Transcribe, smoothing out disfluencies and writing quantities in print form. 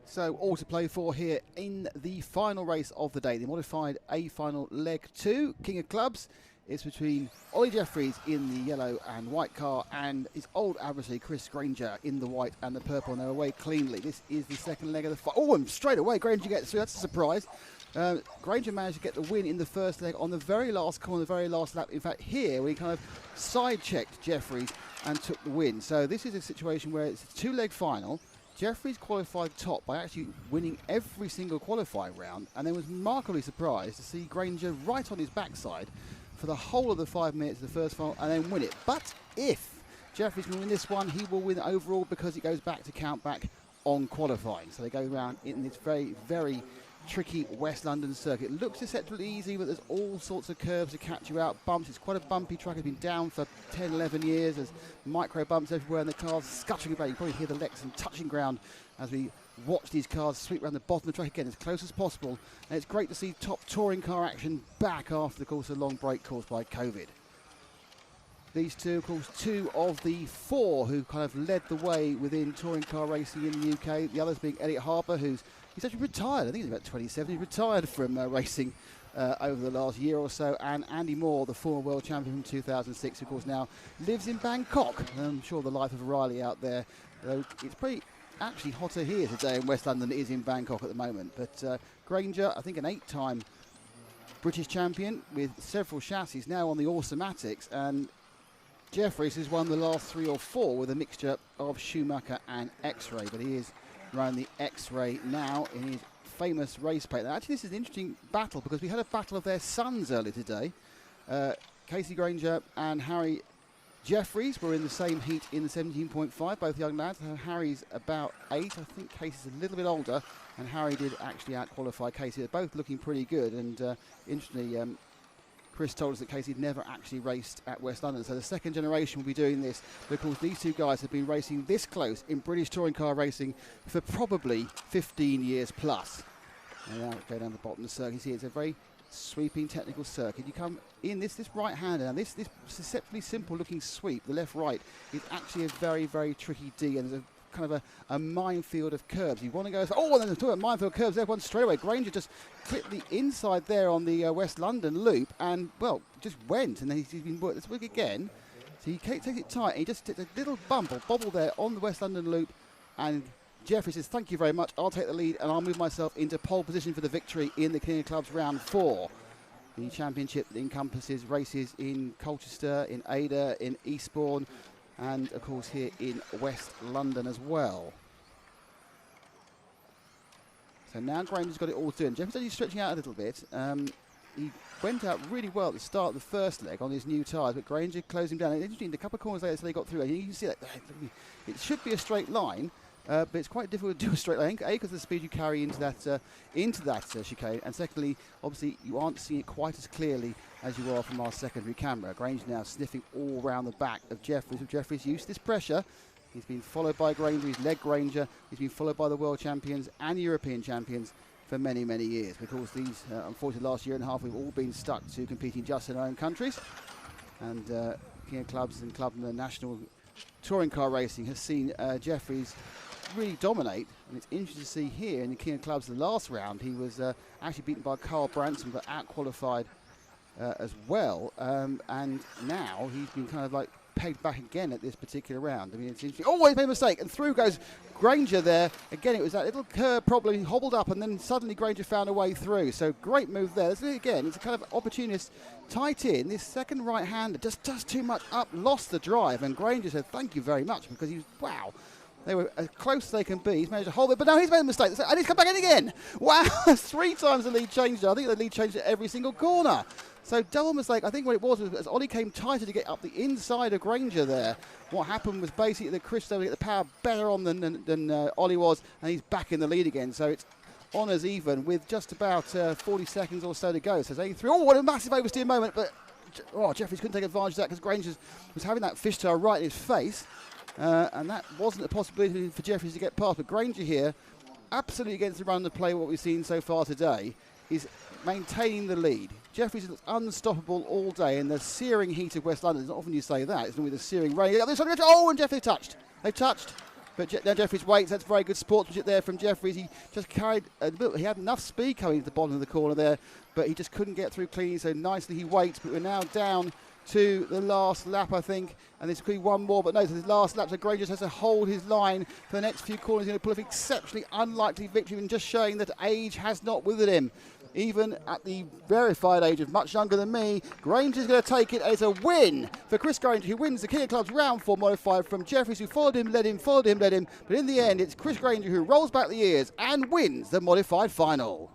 So all to play for here in the final race of the day, the modified A final leg 2, King of Clubs. It's between Ollie Jeffries in the yellow and white car and his old adversary Chris Granger in the white and the purple, and they're away cleanly. This is the second leg of the fight. Oh, and straight away Granger gets through. That's a surprise. Granger managed to get the win in the first leg on the very last corner, the very last lap. In fact, here we kind of side-checked Jeffries and took the win. So this is a situation where it's a two-leg final. Jeffries qualified top by actually winning every single qualifying round, and then was remarkably surprised to see Granger right on his backside for the whole of the 5 minutes of the first final and then win it. But if Jeffries can win this one, he will win overall because it goes back to count back on qualifying. So they go around in this very, very tricky West London circuit. It looks deceptively easy, but there's all sorts of curves to catch you out, bumps. It's quite a bumpy track. It's been down for 10, 11 years. There's micro bumps everywhere, and the cars scuttering about. You probably hear the Lexan touching ground as we watch these cars sweep around the bottom of the track again as close as possible. And it's great to see top touring car action back after, of course, a long break caused by COVID. These two, of course, two of the four who kind of led the way within touring car racing in the UK. The others being Elliot Harper, he's actually retired. I think he's about 27. He's retired from racing over the last year or so. And Andy Moore, the former world champion from 2006, of course, now lives in Bangkok. I'm sure the life of Riley out there, though it's pretty actually hotter here today in West London than it is in Bangkok at the moment. But Granger, I think an 8-time British champion with several chassis now on the automatics, and Jeffries has won the last 3 or 4 with a mixture of Schumacher and X-Ray, but he is running the X-Ray now in his famous race plate. Now, actually, this is an interesting battle because we had a battle of their sons earlier today. Casey Granger and Harry Jeffries were in the same heat in the 17.5, both young lads. Harry's about 8. I think Casey's a little bit older, and Harry did actually out-qualify Casey. They're both looking pretty good, and interestingly, Chris told us that Casey had never actually raced at West London, so the second generation will be doing this. But of course, these two guys have been racing this close in British touring car racing for probably 15 years plus. And now go down the bottom of the circuit. You see, it's a very sweeping technical circuit. You come in this right-hander, and this deceptively simple-looking sweep, the left-right, is actually a very, very tricky D, and there's a kind of a minefield of curves. You want to go, oh, and then talking about minefield curves, everyone straight away. Granger just clipped the inside there on the West London loop, and well, just went, and then he's been worked this week again. So he takes it tight, and he just takes a little bump or bobble there on the West London loop, and Jeffrey says, thank you very much, I'll take the lead, and I'll move myself into pole position for the victory in the King of Clubs round 4. The championship encompasses races in Colchester, in Ada, in Eastbourne, and of course here in West London as well. So now Granger's got it all done. Jeffrey's actually stretching out a little bit. He went out really well at the start of the first leg on his new tyres, but Granger closed him down. And interesting, a couple of corners later, so they got through. And you can see that it should be a straight line, but it's quite difficult to do a straight line. A, because of the speed you carry into that chicane, and secondly, obviously, you aren't seeing it quite as clearly as you are from our secondary camera. Granger now sniffing all round the back of Jeffries. With Jeffries used to this pressure, he's been followed by Granger. He's led Granger. He's been followed by the world champions and European champions for many, many years. Because these, unfortunately, last year and a half, we've all been stuck to competing just in our own countries. And King of Clubs and Club National Touring Car Racing has seen Jeffries really dominate, and it's interesting to see here in the King of Clubs the last round he was actually beaten by Carl Branson but out-qualified as well, and now he's been kind of like pegged back again at this particular round. I mean, it's interesting. Oh, he's made a mistake, and through goes Granger there. Again, it was that little curve probably hobbled up, and then suddenly Granger found a way through. So great move there. Again, it's a kind of opportunist tight in. This second right-hander just does too much up, lost the drive, and Granger said thank you very much because he was, wow. They were as close as they can be. He's managed to hold it, but now he's made a mistake. And he's come back in again. Wow, 3 times the lead changed. I think the lead changed at every single corner. So double mistake. I think what it was as Ollie came tighter to get up the inside of Granger there. What happened was basically that Chris was able to get the power better on than Ollie was, and he's back in the lead again. So it's honours even with just about 40 seconds or so to go. So it's 83. Oh, what a massive oversteer moment, but Jeffries couldn't take advantage of that because Granger was having that fishtail right in his face. And that wasn't a possibility for Jeffries to get past. But Granger here, absolutely against the run of play, what we've seen so far today, is maintaining the lead. Jeffries is unstoppable all day in the searing heat of West London. It's not often you say that. It's normally the searing rain. Oh, and Jeffries touched. They've touched. But now Jeffries waits. That's very good sportsmanship there from Jeffries. He just carried a bit. He had enough speed coming to the bottom of the corner there, but he just couldn't get through cleanly. So nicely he waits. But we're now down to the last lap, I think, and there's could be one more. But no, so the last lap, so Grange just has to hold his line for the next few corners. He's going to pull off exceptionally unlikely victory, and just showing that age has not withered him. Even at the verified age of much younger than me, Grange is going to take it as a win for Chris Grange, who wins the King of Clubs round 4 modified from Jeffries, who followed him, led him, followed him, led him. But in the end, it's Chris Grange who rolls back the years and wins the modified final.